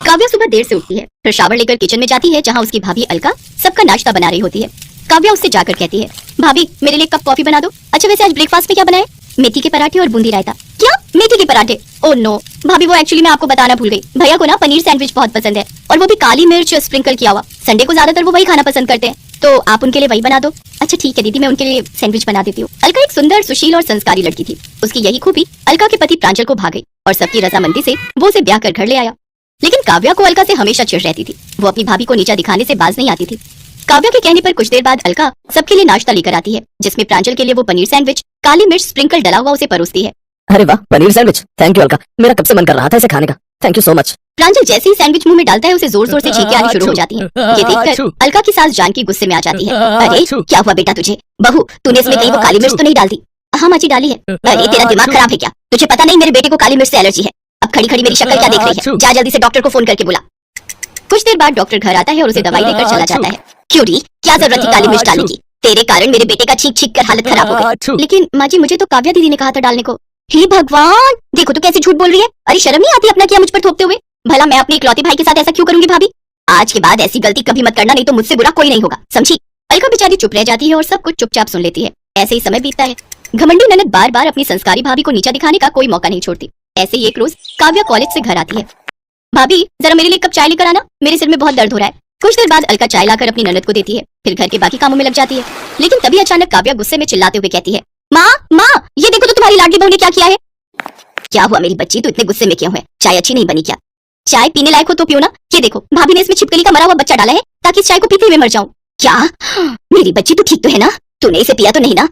काव्या सुबह देर से उठती है, फिर शावर लेकर किचन में जाती है जहाँ उसकी भाभी अलका सबका नाश्ता बना रही होती है। काव्या उससे जाकर कहती है, भाभी मेरे लिए कप कॉफी बना दो। अच्छा वैसे आज ब्रेकफास्ट में क्या बनाए? मेथी के पराठे और बूंदी रायता। क्या मेथी के पराठे? ओह नो भाभी, वो एक्चुअली मैं आपको बताना भूल गई। भैया को ना पनीर सैंडविच बहुत पसंद है और वो भी काली मिर्च स्प्रिंकल किया हुआ। संडे को ज्यादातर वो वही खाना पसंद करते हैं, तो आप उनके लिए वही बना दो। अच्छा ठीक है दीदी, मैं उनके लिए सैंडविच बना देती हूँ। अलका एक सुंदर, सुशील और संस्कारी लड़की थी। उसकी यही खूबी अलका के पति प्रांजल को भा गई और सबकी रजामंदी से वो उसे ब्याह कर घर ले आया। लेकिन काव्या को अलका से हमेशा चिढ़ रहती थी। वो अपनी भाभी को नीचा दिखाने से बाज नहीं आती थी। काव्या के कहने पर कुछ देर बाद अलका सबके लिए नाश्ता लेकर आती है, जिसमें प्रांजल के लिए वो पनीर सैंडविच काली मिर्च स्प्रिंकल डला हुआ उसे परोसती है। अरे वाह, paneer sandwich, thank you Alka, मेरा कब से मन कर रहा था इसे खाने का, थैंक यू सो मच। प्रांजल जैसे ही सैंडविच मुंह में डालता है उसे जोर जोर से छींकें आनी शुरू हो जाती हैं। ये देखकर अलका की सास जानकी गुस्से में आ जाती है। अरे क्या हुआ बेटा तुझे? बहू तूने इसमें कहीं वो काली मिर्च तो नहीं डाल दी? हाँ माँ जी डाली है। अरे तेरा दिमाग खराब है क्या? तुझे पता नहीं मेरे बेटे को काली मिर्च से एलर्जी है? अब खड़ी खड़ी मेरी शक्ल क्या देख रही है? जा जल्दी से डॉक्टर को फोन करके बुला। कुछ देर बाद डॉक्टर घर आता है और उसे दवाई देकर चला जाता है। क्यों री, क्या जरूरत थी काली मिर्च डालने की? तेरे कारण मेरे बेटे का छींक छींक कर हालत खराब हो गई। लेकिन माँ जी मुझे तो काव्या दीदी ने कहा था डालने को। हे भगवान, देखो तो कैसे झूठ बोल रही है। अरे शर्म नहीं आती अपना किया मुझ पर थोपते हुए? भला मैं अपने इकलौते भाई के साथ ऐसा क्यों करूंगी भाभी? आज के बाद ऐसी गलती कभी मत करना, नहीं तो मुझसे बुरा कोई नहीं होगा, समझी? अलका बेचारी चुप रह जाती है और सब कुछ चुपचाप सुन लेती है। ऐसे ही समय बीतता है। घमंडी ननद बार बार अपनी संस्कारी भाभी को नीचा दिखाने का कोई मौका नहीं छोड़ती। ऐसे ही एक रोज काव्या कॉलेज से घर आती है। भाभी जरा मेरे लिए कप चाय लेकर आना, मेरे सिर में बहुत दर्द हो रहा है। कुछ देर बाद अलका चाय लाकर अपनी ननद को देती है, फिर घर के बाकी कामों में लग जाती है। लेकिन तभी अचानक काव्या गुस्से में चिल्लाते हुए कहती है, माँ माँ ये देखो तो तुम्हारी लाडली बहू ने क्या किया है। क्या हुआ मेरी बच्ची, तू इतने गुस्से में क्यों है? चाय अच्छी नहीं बनी क्या? चाय पीने लायक हो तो पियो ना। ये देखो भाभी ने इसमें छिपकली का मरा हुआ बच्चा डाला है ताकि इस चाय को पीते हुए मर जाऊं। क्या मेरी बच्ची तू ठीक तो है ना? तूने इसे पिया तो नहीं ना?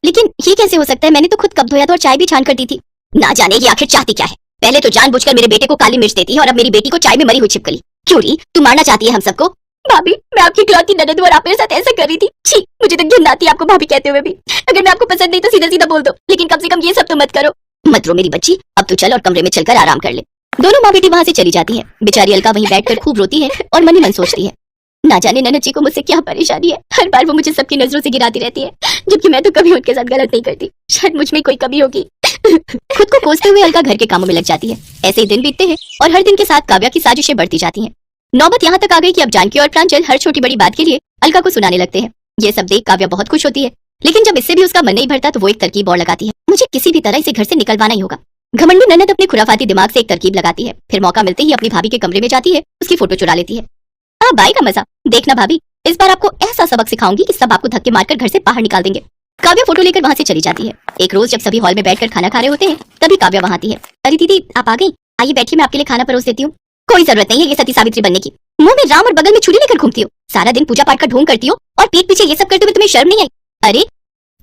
लेकिन ये कैसे हो सकता है? मैंने तो खुद कप धोया था और चाय भी छान कर दी थी। ना जाने ये आखिर चाहती क्या है? पहले तो जानबूझकर मेरे बेटे को काली मिर्च देती है और अब मेरी बेटी को चाय में मरी हुई छिपकली। क्यों री, तू मारना चाहती है हम सबको? भाभी मैं आपकी इकलौती ननद हूं और आप मेरे साथ ऐसा कर रही थी। छी, मुझे तो घिन आती है आपको भाभी कहते हुए भी। अगर मैं आपको पसंद नहीं तो सीधा सीधा बोल दो, लेकिन कम से कम ये सब तो मत करो। मत रो मेरी बच्ची, अब तू चल और कमरे में चलकर आराम कर ले। दोनों माँ बेटी वहाँ से चली जाती है। बेचारी अलका वहीं बैठकर खूब रोती है और मन ही मन सोचती है, ना जाने ननद जी को मुझसे क्या परेशानी है। हर बार वो मुझे सबकी नजरों से गिराती रहती है, जबकि मैं तो कभी उनके साथ गलत नहीं करती। शायद मुझ में कोई कमी होगी। खुद को कोसते हुए अलका घर के कामों में लग जाती है। ऐसे ही दिन बीतते हैं और हर दिन के साथ काव्या की साजिशें बढ़ती जाती हैं। नौबत यहाँ तक आ गई कि अब जानकी और प्रांजल हर छोटी बड़ी बात के लिए अलका को सुनाने लगते हैं। ये सब देख काव्या बहुत खुश होती है, लेकिन जब इससे भी उसका मन नहीं भरता तो वो एक तरकीब और लगाती है। मुझे किसी भी तरह इसे घर से निकलवाना ही होगा। घमंडी ननद अपने खुराफाती दिमाग से एक तरकीब लगाती है, फिर मौका मिलते ही अपनी भाभी के कमरे में जाती है, उसकी फोटो चुरा लेती है। बाई का मजा देखना भाभी, इस बार आपको ऐसा सबक सिखाऊंगी कि सब आपको धक्के मारकर घर से बाहर निकाल देंगे। काव्या फोटो लेकर वहाँ से चली जाती है। एक रोज जब सभी हॉल में बैठकर खाना खा रहे होते हैं तभी काव्या वहाँ आती है। अरे दीदी आप आ गई, आइए बैठिए, मैं आपके लिए खाना परोस देती हूँ। कोई जरूरत नहीं है ये सती सावित्री बनने की। मुंह में राम और बगल में छुरी लेकर घूमती हो, सारा दिन पूजा पाठ का ढोंग करती हो और पीठ पीछे ये सब करते हुए तुम्हें शर्म नहीं आई? अरे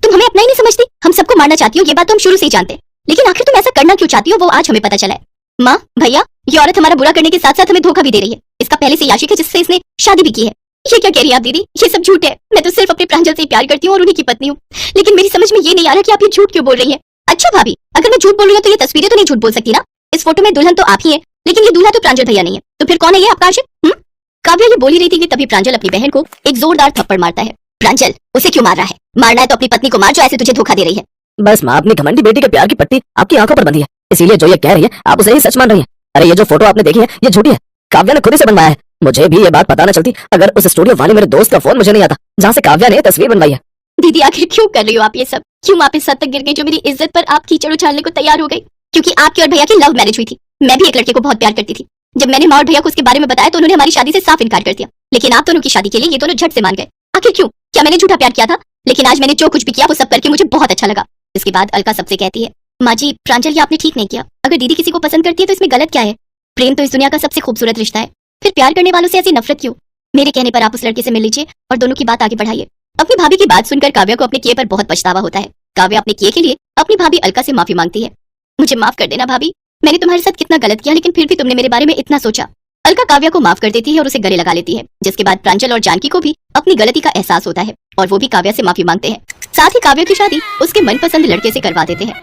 तुम हमें अपना ही नहीं समझती, हम सबको मारना चाहती हो, ये बात तो हम शुरू से ही जानते हैं, लेकिन आखिर तुम ऐसा करना क्यों चाहती हो वो आज हमें पता चला है। माँ भैया, ये औरत हमारा बुरा करने के साथ साथ हमें धोखा भी दे रही है। इसका पहले से याशिक है जिससे इसने शादी भी की है। ये क्या कह रही है आप दीदी? ये सब झूठ है। मैं तो सिर्फ अपने प्रांजल से ही प्यार करती हूँ और उन्हीं की पत्नी हूँ, लेकिन मेरी समझ में ये नहीं आ रहा कि आप ये झूठ क्यों बोल रही हैं। अच्छा भाभी, अगर मैं झूठ बोल रही हूँ तो ये तस्वीरें तो नहीं झूठ बोल सकती ना? इस फोटो में दुल्हन तो आप ही है, लेकिन ये दूल्हा तो प्रांजल भैया नहीं है, तो फिर कौन है ये आपका आशिक? काव्या ये बोली रही थी कि तभी प्रांजल अपनी बहन को एक जोरदार थप्पड़ मारता है। प्रांजल उसे क्यों मार रहा है? मारना है तो अपनी पत्नी को मार जो ऐसे तुझे धोखा दे रही है। बस माँ, अपनी घमंडी बेटी के प्यार की पट्टी आपकी आंखों पर बंधी है, इसीलिए जो ये कह रही है आप उसे ही सच मान रही है। अरे ये जो फोटो आपने देखी है ये झूठी है, काव्या ने खुद ही से बनवाया है। मुझे भी ये बात पता न चलती अगर उस स्टूडियो वाले मेरे दोस्त का फोन मुझे नहीं आता जहाँ से काव्या ने तस्वीर बनवाई है। दीदी आखिर क्यों कर रही हो आप ये सब? क्यों आप इस हद तक गिर गई जो मेरी इज्जत पर आप कीचड़ उछालने को तैयार हो गई? क्योंकि आपकी और भैया की लव मैरिज हुई थी। मैं भी एक लड़के को बहुत प्यार करती थी। जब मैंने माँ और भैया को उसके बारे में बताया तो उन्होंने हमारी शादी से साफ इनकार कर दिया, लेकिन आप दोनों की शादी के लिए ये दोनों झट से मान गए। आखिर क्यों? क्या मैंने झूठा प्यार किया था? लेकिन आज मैंने जो कुछ भी किया वो सब करके मुझे बहुत अच्छा लगा। इसके बाद अलका सबसे कहती है, माँ जी प्रांजल ये आपने ठीक नहीं किया। अगर दीदी किसी को पसंद करती है तो इसमें गलत क्या है? प्रेम तो इस दुनिया का सबसे खूबसूरत रिश्ता है, फिर प्यार करने वालों से ऐसी नफरत क्यों? मेरे कहने पर आप उस लड़के से मिल लीजिए और दोनों की बात आगे बढ़ाइए। अपनी भाभी की बात सुनकर काव्या को अपने किए पर बहुत पछतावा होता है। काव्या अपने किए के लिए अपनी भाभी अलका से माफी मांगती है। मुझे माफ कर देना भाभी, मैंने तुम्हारे साथ कितना गलत किया, लेकिन फिर भी तुमने मेरे बारे में इतना सोचा। अलका काव्या को माफ कर देती है और उसे गले लगा लेती है, जिसके बाद प्रांजल और जानकी को भी अपनी गलती का एहसास होता है और वो भी काव्या से माफी मांगते हैं। साथ ही काव्या की शादी उसके मनपसंद लड़के से करवा देते हैं।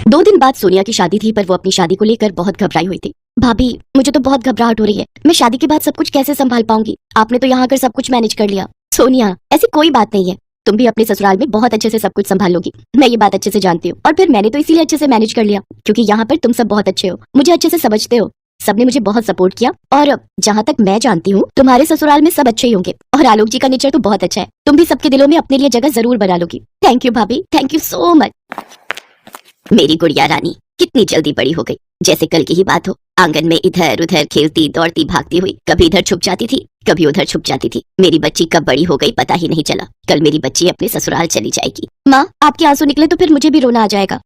2 दिन बाद सोनिया की शादी थी, पर वो अपनी शादी को लेकर बहुत घबराई हुई थी। भाभी मुझे तो बहुत घबराहट हो रही है, मैं शादी के बाद सब कुछ कैसे संभाल पाऊंगी? आपने तो यहाँ आकर सब कुछ मैनेज कर लिया। सोनिया ऐसी कोई बात नहीं है, तुम भी अपने ससुराल में बहुत अच्छे से सब कुछ संभाल लोगी, मैं ये बात अच्छे से जानती हूँ। और फिर मैंने तो इसीलिए अच्छे से मैनेज कर लिया क्योंकि यहाँ पर तुम सब बहुत अच्छे हो, मुझे अच्छे से समझते हो, सबने मुझे बहुत सपोर्ट किया। और जहाँ तक मैं जानती हूँ तुम्हारे ससुराल में सब अच्छे ही होंगे और आलोक जी का नेचर तो बहुत अच्छा है, तुम भी सबके दिलों में अपने लिए जगह जरूर बना लोगी। थैंक यू भाभी, थैंक यू सो मच। मेरी गुड़िया रानी कितनी जल्दी बड़ी हो गई, जैसे कल की ही बात हो। आंगन में इधर उधर खेलती दौड़ती भागती हुई, कभी इधर छुप जाती थी, कभी उधर छुप जाती थी। मेरी बच्ची कब बड़ी हो गई पता ही नहीं चला। कल मेरी बच्ची अपने ससुराल चली जाएगी। माँ, आपके आंसू निकले तो फिर मुझे भी रोना आ जाएगा।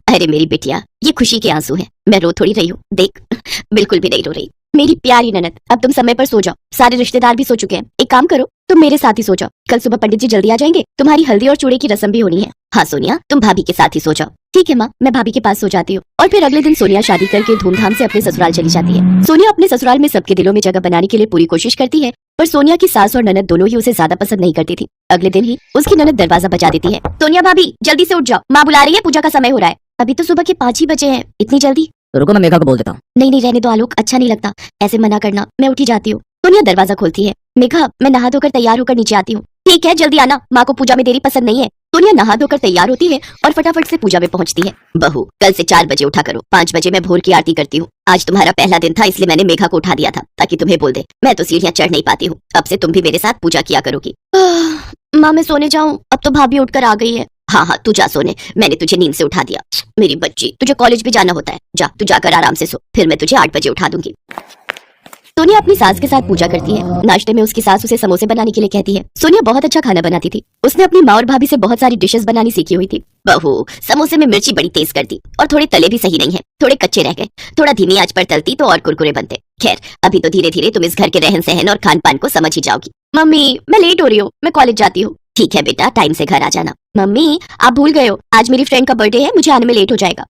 अरे मेरी बिटिया, ये खुशी के आंसू हैं, मैं रो थोड़ी रही हूँ, देख बिल्कुल भी नहीं रो रही। मेरी प्यारी ननद, अब तुम समय पर सो जाओ, सारे रिश्तेदार भी सो चुके हैं। एक काम करो, तुम मेरे साथ ही सो जाओ, कल सुबह पंडित जी जल्दी आ जाएंगे, तुम्हारी हल्दी और चूड़े की रस्म भी होनी है। हाँ सोनिया, तुम भाभी के साथ ही सो जाओ। ठीक है माँ, मैं भाभी के पास सो जाती हूँ। और फिर अगले दिन सोनिया शादी करके धूमधाम से अपने ससुराल चली जाती है। सोनिया अपने ससुराल में सबके दिलों में जगह बनाने के लिए पूरी कोशिश करती है, पर सोनिया की सास और ननद दोनों ही उसे ज्यादा पसंद नहीं करती थी। अगले दिन ही उसकी ननद दरवाजा बजा देती है। सोनिया भाभी, जल्दी से उठ जाओ, माँ बुला रही है, पूजा का समय हो रहा है। अभी तो सुबह के 5 ही बजे हैं, इतनी जल्दी? रुको, मैं मेघा को बोल देता हूँ। नहीं नहीं, रहने दो आलोक, अच्छा नहीं लगता ऐसे मना करना, मैं उठी जाती हूँ। सोनिया दरवाजा खोलती है। मेघा, मैं नहा धोकर तैयार होकर नीचे आती हूँ। ठीक है, जल्दी आना, माँ को पूजा में देरी पसंद नहीं है। सोनिया नहा धोकर तैयार होती है और फटाफट से पूजा में पहुंचती है। बहू, कल से 4 बजे उठा करो, 5 बजे मैं भोर की आरती करती हूँ। आज तुम्हारा पहला दिन था, इसलिए मैंने मेघा को उठा दिया था ताकि तुम्हें बोल दे। मैं तो सीढ़ियाँ चढ़ नहीं पाती हूँ, अब से तुम भी मेरे साथ पूजा किया करोगी। माँ, मैं सोने जाऊँ? अब तो भाभी उठकर आ गई है। हाँ हाँ, तू जा सोने, मैंने तुझे नींद से उठा दिया। मेरी बच्ची, तुझे कॉलेज भी जाना होता है, जा तू जाकर आराम से सो, फिर मैं तुझे 8 बजे उठा दूंगी। सोनिया अपनी सास के साथ पूजा करती है। नाश्ते में उसकी सास उसे समोसे बनाने के लिए कहती है। सोनिया बहुत अच्छा खाना बनाती थी, उसने अपनी माँ और भाभी से बहुत सारी डिशेस बनानी सीखी हुई थी। बहू, समोसे में मिर्ची बड़ी तेज कर दी और थोड़े तले भी सही नहीं है, थोड़े कच्चे रह गए। थोड़ा धीमी आंच पर तलती तो और कुरकुरे बनते। खैर, अभी तो धीरे धीरे तुम इस घर के रहन सहन और खान पान को समझ ही जाओगी। मम्मी, मैं लेट हो रही हूँ, मैं कॉलेज जाती हूँ। ठीक है बेटा, टाइम से घर आ जाना। मम्मी, आप भूल गए हो, आज मेरी फ्रेंड का बर्थडे है, मुझे आने में लेट हो जाएगा।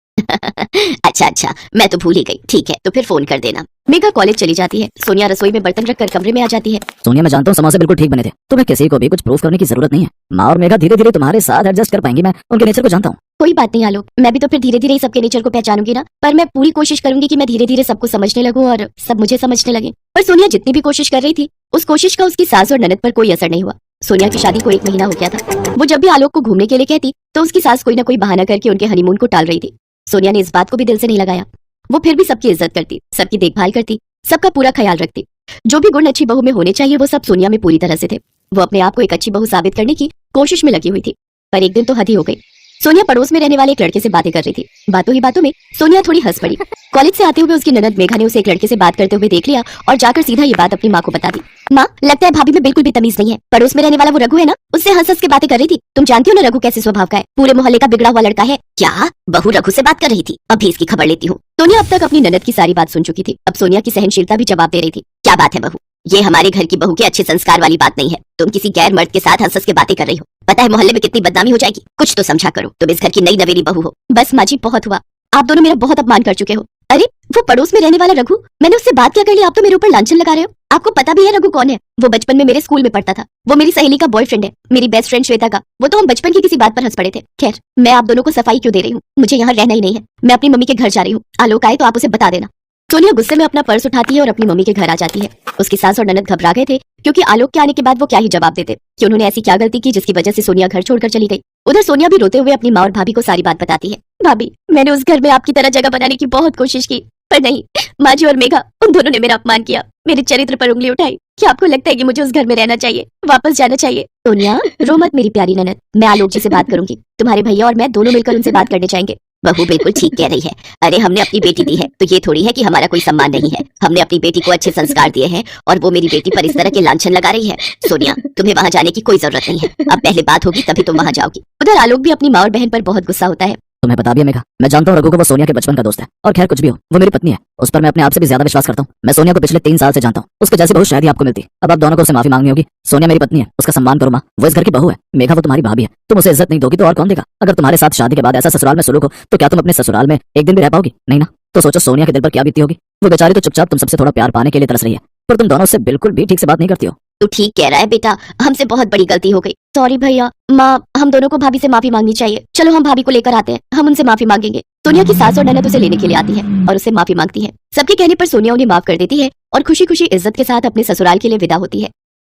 अच्छा, मैं तो भूल ही गई। ठीक है, तो फिर फोन कर देना। मेघा कॉलेज चली जाती है। सोनिया रसोई में बर्तन रखकर कमरे में आ जाती है। सोनिया, मैं जानता हूँ समोसे बिल्कुल ठीक बने थे, तुम्हें किसी को भी कुछ प्रूफ करने की जरूरत नहीं है। माँ और मेघा धीरे धीरे तुम्हारे साथ एडजस्ट कर पाएंगी, मैं उनके नेचर को जानता हूँ। कोई बात नहीं आलोक, मैं भी तो फिर धीरे धीरे ही सबके नेचर को पहचानूंगी ना। पर मैं पूरी कोशिश करूंगी कि मैं धीरे धीरे सबको समझने लगूं और सब मुझे समझने लगे। पर सोनिया जितनी भी कोशिश कर रही थी, उस कोशिश का उसकी सास और ननद पर कोई असर नहीं हुआ। सोनिया की शादी को 1 महीना हो गया था। वो जब भी आलोक को घूमने के लिए कहती तो उसकी सास कोई ना कोई बहाना करके उनके हनीमून को टाल रही थी। सोनिया ने इस बात को भी दिल से नहीं लगाया। वो फिर भी सबकी इज्जत करती, सबकी देखभाल करती, सबका पूरा ख्याल रखती। जो भी गुण अच्छी बहू में होने चाहिए वो सब सोनिया में पूरी तरह से थे। वो अपने आप को एक अच्छी बहू साबित करने की कोशिश में लगी हुई थी। पर एक दिन तो हद ही हो गई। सोनिया पड़ोस में रहने वाले एक लड़के से बातें कर रही थी। बातों ही बातों में सोनिया थोड़ी हंस पड़ी। कॉलेज से आते हुए उसकी ननद मेघा ने उसे एक लड़के से बात करते हुए देख लिया और जाकर सीधा ये बात अपनी माँ को बता दी। माँ, लगता है भाभी में बिल्कुल भी तमीज नहीं है। पड़ोस में रहने वाला वो रघु है ना, उससे हंस हंस के बातें कर रही थी। तुम जानती हो ना रघु कैसे स्वभाव का है, पूरे मोहल्ले का बिगड़ा हुआ लड़का है। क्या बहू रघु से बात कर रही थी? अभी इसकी खबर लेती हूँ। सोनिया अब तक अपनी ननद की सारी बात सुन चुकी थी। अब सोनिया की सहनशीलता भी जवाब दे रही थी। क्या बात है बहू, ये हमारे घर की बहू के अच्छे संस्कार वाली बात नहीं है। तुम किसी गैर मर्द के साथ हंस हंस के बातें कर रही हो। पता है मोहल्ले में कितनी बदनामी हो जाएगी, कुछ तो समझा करो। तुम इस घर की नई नवेली बहू हो। बस माँ जी, बहुत हुआ, आप दोनों मेरा बहुत अपमान कर चुके हो। अरे वो पड़ोस में रहने वाला रघु, मैंने उससे बात क्या कर ली, आप तो मेरे ऊपर लांछन लगा रहे हो। आपको पता भी है रघु कौन है? वो बचपन में मेरे स्कूल में पढ़ता था। वो मेरी सहेली का बॉयफ्रेंड है, मेरी बेस्ट फ्रेंड श्वेता का। वो तो हम बचपन की किसी बात पर हंस पड़े थे। खैर, मैं आप दोनों को सफाई क्यों दे रही हूँ, मुझे यहाँ रहना ही नहीं है। मैं अपनी मम्मी के घर जा रही हूँ, आलोक आए तो आप उसे बता देना। सोनिया गुस्से में अपना पर्स उठाती है और अपनी मम्मी के घर आ जाती है। उसकी सास और ननद घबरा गए थे क्योंकि आलोक के आने के बाद वो क्या ही जवाब देते कि उन्होंने ऐसी क्या गलती की जिसकी वजह से सोनिया घर छोड़कर चली गई। उधर सोनिया भी रोते हुए अपनी माँ और भाभी को सारी बात बताती है। भाभी, मैंने उस घर में आपकी तरह जगह बनाने की बहुत कोशिश की, पर नहीं, माँ जी और मेघा उन दोनों ने मेरा अपमान किया, मेरे चरित्र पर उंगली उठाई। क्या आपको लगता है कि मुझे उस घर में रहना चाहिए, वापस जाना चाहिए? सोनिया, रो मत मेरी प्यारी ननद, मैं आलोक जी से बात करूंगी। तुम्हारे भैया और मैं दोनों मिलकर उनसे बात करने जाएंगे। बहू बिल्कुल ठीक कह रही है। अरे हमने अपनी बेटी दी है तो ये थोड़ी है कि हमारा कोई सम्मान नहीं है। हमने अपनी बेटी को अच्छे संस्कार दिए हैं और वो मेरी बेटी पर इस तरह के लांछन लगा रही है। सोनिया, तुम्हें वहाँ जाने की कोई जरूरत नहीं है। अब पहले बात होगी तभी तुम वहाँ जाओगी। उधर आलोक भी अपनी माँ और बहन पर बहुत गुस्सा होता है। तुम्हें बता दिया मेघा, मैं जानता हूँ रघु को वो सोनिया के बचपन का दोस्त है। और खैर कुछ भी हो, वो मेरी पत्नी है, उस पर मैं अपने आप से भी ज्यादा विश्वास करता हूँ। मैं सोनिया को पिछले 3 साल से जानता हूँ, उसके जैसी बहू शायद ही आपको मिलती। अब आप दोनों को उससे माफी मांगनी होगी। सोनिया मेरी पत्नी है, उसका सम्मान करो माँ, वो इस घर की बहू है। मेघा वो तुम्हारी भाभी है, तुम उसे इज्जत नहीं दोगी तो और कौन देगा? अगर तुम्हारे साथ शादी के बाद ऐसा ससुराल में सुलूक हो तो क्या तुम अपने ससुराल में एक दिन भी रह पाओगी? नहीं ना। तो सोचो सोनिया के दिल पर क्या बीती होगी। वो बेचारी तो चुपचाप तुम सबसे थोड़ा प्यार पाने के लिए तरस रही है, पर तुम दोनों से बिल्कुल भी ठीक से बात नहीं करती हो। तू ठीक कह रहा है बेटा, हमसे बहुत बड़ी गलती हो गई। सॉरी भैया। माँ, हम दोनों को भाभी से माफी मांगनी चाहिए। चलो हम भाभी को लेकर आते हैं, हम उनसे माफी मांगेंगे। सोनिया की सास और ननद उसे लेने के लिए आती है और उससे माफी मांगती है। सबके कहने पर सोनिया उन्हें माफ कर देती है और खुशी खुशी इज्जत के साथ अपने ससुराल के लिए विदा होती है।